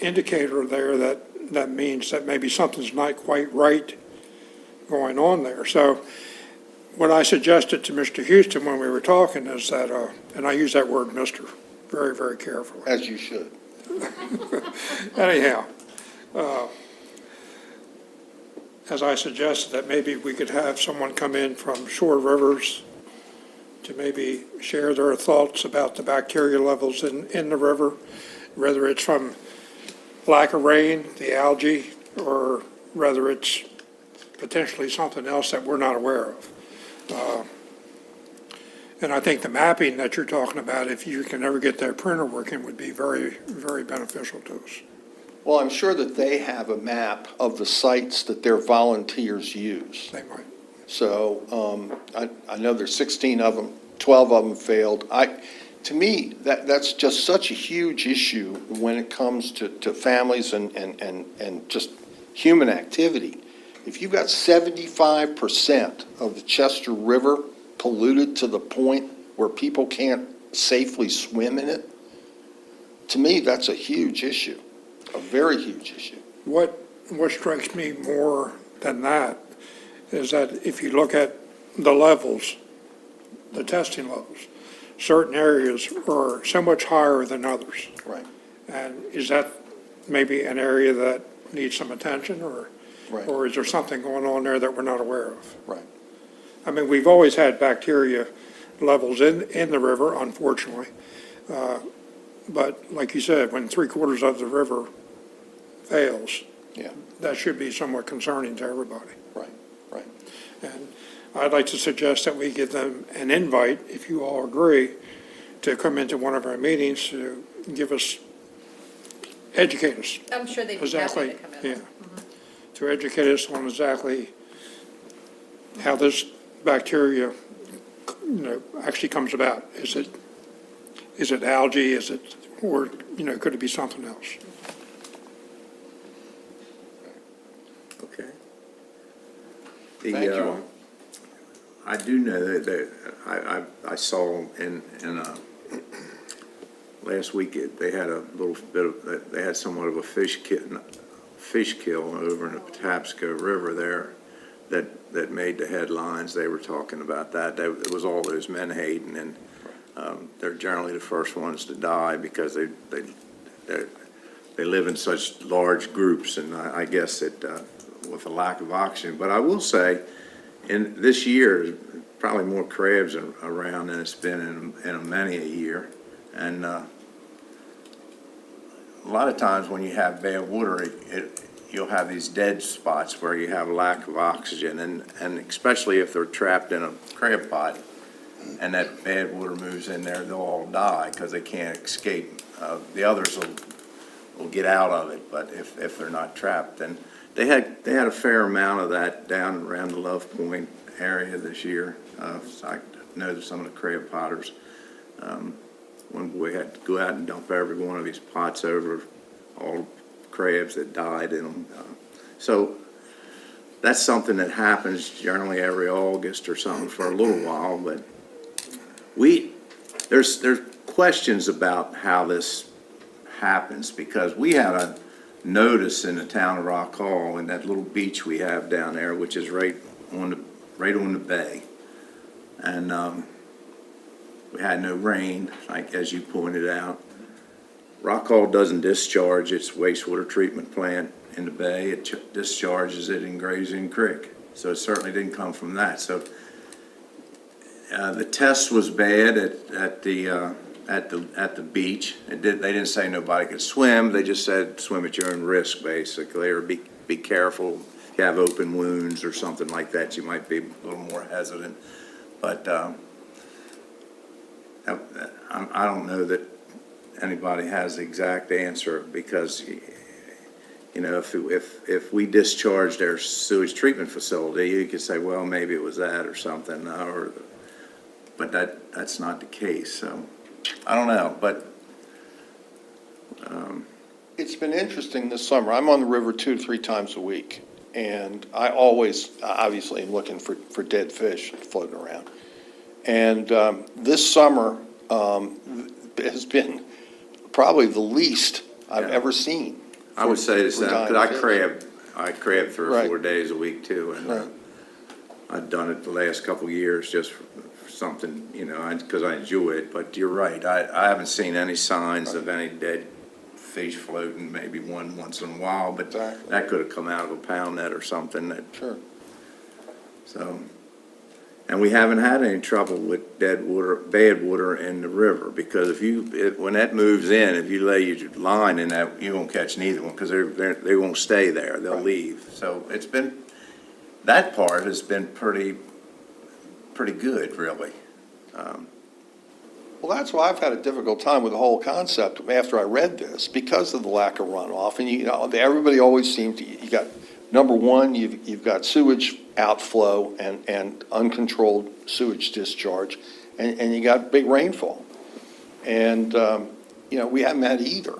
Speaker 2: indicator there that means that maybe something's not quite right going on there. So what I suggested to Mr. Houston when we were talking is that, and I use that word "Mr." very, very carefully.
Speaker 14: As you should.
Speaker 2: Anyhow, as I suggested, that maybe we could have someone come in from Shore Rivers to maybe share their thoughts about the bacteria levels in the river, whether it's from lack of rain, the algae, or whether it's potentially something else that we're not aware of. And I think the mapping that you're talking about, if you can ever get that printer working, would be very, very beneficial to us.
Speaker 14: Well, I'm sure that they have a map of the sites that their volunteers use.
Speaker 2: They might.
Speaker 14: So I know there's 16 of them, 12 of them failed. To me, that's just such a huge issue when it comes to families and just human activity. If you've got 75% of the Chester River polluted to the point where people can't safely swim in it, to me, that's a huge issue, a very huge issue.
Speaker 2: What strikes me more than that is that if you look at the levels, the testing levels, certain areas are so much higher than others.
Speaker 14: Right.
Speaker 2: And is that maybe an area that needs some attention, or
Speaker 14: Right.
Speaker 2: or is there something going on there that we're not aware of?
Speaker 14: Right.
Speaker 2: I mean, we've always had bacteria levels in the river, unfortunately. But like you said, when 3/4 of the river fails,
Speaker 14: Yeah.
Speaker 2: that should be somewhat concerning to everybody.
Speaker 14: Right. Right.
Speaker 2: And I'd like to suggest that we give them an invite, if you all agree, to come into one of our meetings to give us, educate us.
Speaker 3: I'm sure they'd be happy
Speaker 2: Exactly,
Speaker 3: to come in.
Speaker 2: yeah. To educate us on exactly how this bacteria, actually comes about. Is it algae? Is it, or, could it be something else?
Speaker 1: Okay.
Speaker 14: Thank you.
Speaker 1: I do know that I saw in last week, they had a little bit of, they had somewhat of a fish kill over in the Patapsco River there that made the headlines. They were talking about that. It was all those menhaden, and they're generally the first ones to die because they live in such large groups, and I guess it with a lack of oxygen. But I will say, in this year, probably more crabs around than it's been in many a year, and a lot of times when you have bad water, you'll have these dead spots where you have lack of oxygen, and especially if they're trapped in a crab pot and that bad water moves in there, they'll all die because they can't escape. The others will get out of it, but if they're not trapped, then they had a fair amount of that down around the Love Point area this year. So I know that some of the crab potters, one boy had to go out and dump every one of these pots over, all crabs that died in them. So that's something that happens generally every August or something for a little while, but there's questions about how this happens, because we had a notice in the town of Rock Hall in that little beach we have down there, which is right on the bay. And we had no rain, like as you pointed out. Rock Hall doesn't discharge its wastewater treatment plant in the bay. It discharges it in Grazing Creek. So it certainly didn't come from that. So the test was bad at the beach. They didn't say nobody could swim. They just said swim at your own risk, basically, or be careful. If you have open wounds or something like that, you might be a little more hesitant. But I don't know that anybody has the exact answer, because you know, if we discharged our sewage treatment facility, you could say, well, maybe it was that or something, but that's not the case. So I don't know, but
Speaker 14: It's been interesting this summer. I'm on the river 2 to 3 times a week, and I always, obviously, am looking for dead fish floating around. And this summer has been probably the least I've ever seen.
Speaker 1: I would say the same, because I
Speaker 14: dying
Speaker 1: crab 3 or
Speaker 14: Right.
Speaker 1: 4 days a week too, and
Speaker 14: Right.
Speaker 1: I've done it the last couple of years just for something, you know, because I enjoy it. But you're right, I haven't seen any signs of any dead fish floating, maybe one once in a while, but
Speaker 14: Exactly.
Speaker 1: that could have come out of a pound net or something.
Speaker 14: Sure.
Speaker 1: So, and we haven't had any trouble with bad water in the river, because when that moves in, if you lay your line in that, you won't catch neither one, because they won't stay there, they'll leave. So that part has been pretty good, really.
Speaker 14: Well, that's why I've had a difficult time with the whole concept after I read this, because of the lack of runoff. And, you know, everybody always seems to, you got, number one, you've got sewage outflow and uncontrolled sewage discharge, and you got big rainfall. And, you know, we haven't had either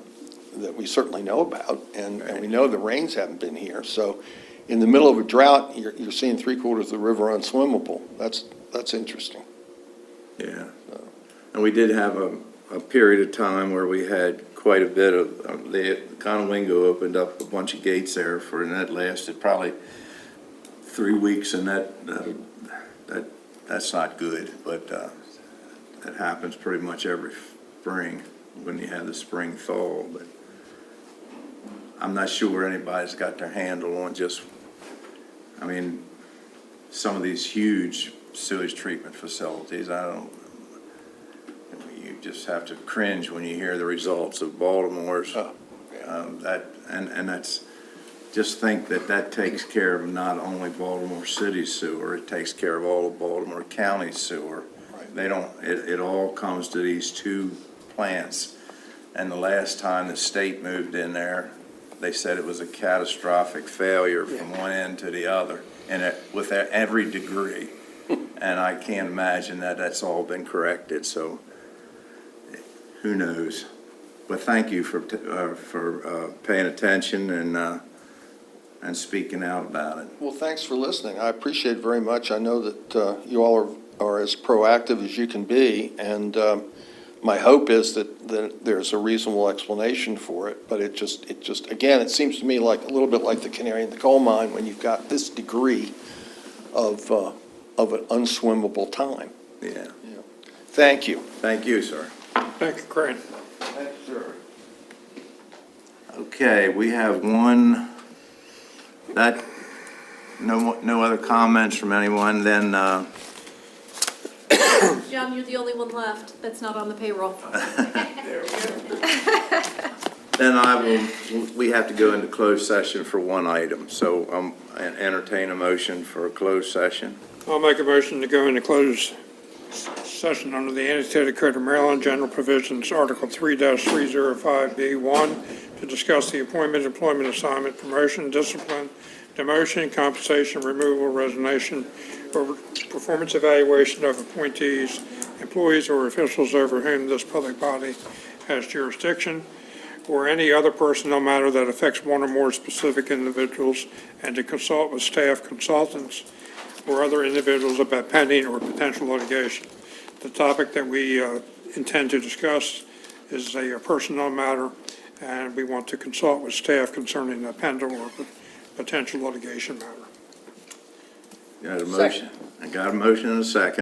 Speaker 14: that we certainly know about, and we know the rains haven't been here. So in the middle of a drought, you're seeing 3/4 of the river unswimmable. That's interesting.
Speaker 1: Yeah. And we did have a period of time where we had quite a bit of, the Conowingo opened up a bunch of gates there and that lasted probably 3 weeks, and that's not good, but that happens pretty much every spring when you have the spring thaw. But I'm not sure anybody's got their handle on some of these huge sewage treatment facilities. You just have to cringe when you hear the results of Baltimore's. That's, just think that takes care of not only Baltimore City sewer, it takes care of all of Baltimore County sewer. It all comes to these 2 plants. And the last time the state moved in there, they said it was a catastrophic failure from one end to the other, and with every degree. And I can't imagine that that's all been corrected, so who knows? But thank you for paying attention and speaking out about it.
Speaker 14: Well, thanks for listening. I appreciate it very much. I know that you all are as proactive as you can be, and my hope is that there's a reasonable explanation for it. But it just again, it seems to me like a little bit like the canary in the coal mine when you've got this degree of an unswimmable time.
Speaker 1: Yeah.
Speaker 14: Thank you.
Speaker 1: Thank you, sir.
Speaker 2: Thank you, Crane.
Speaker 14: Thank you, sir.
Speaker 1: Okay, we have no other comments from anyone, then,
Speaker 3: John, you're the only one left that's not on the payroll.
Speaker 1: we have to go into closed session for one item, so entertain a motion for a closed session.
Speaker 2: I'll make a motion to go into closed session under the Annotated Code of Maryland, General Provisions, Article 3-305B1, to discuss the appointment, employment, assignment, promotion, discipline, demotion, compensation, removal, resignation, or performance evaluation of appointees, employees, or officials over whom this public body has jurisdiction, or any other personnel matter that affects one or more specific individuals, and to consult with staff, consultants, or other individuals about pending or potential litigation. The topic that we intend to discuss is a personnel matter, and we want to consult with staff concerning a pending or potential litigation matter.
Speaker 1: Got a motion? I got a motion and a second.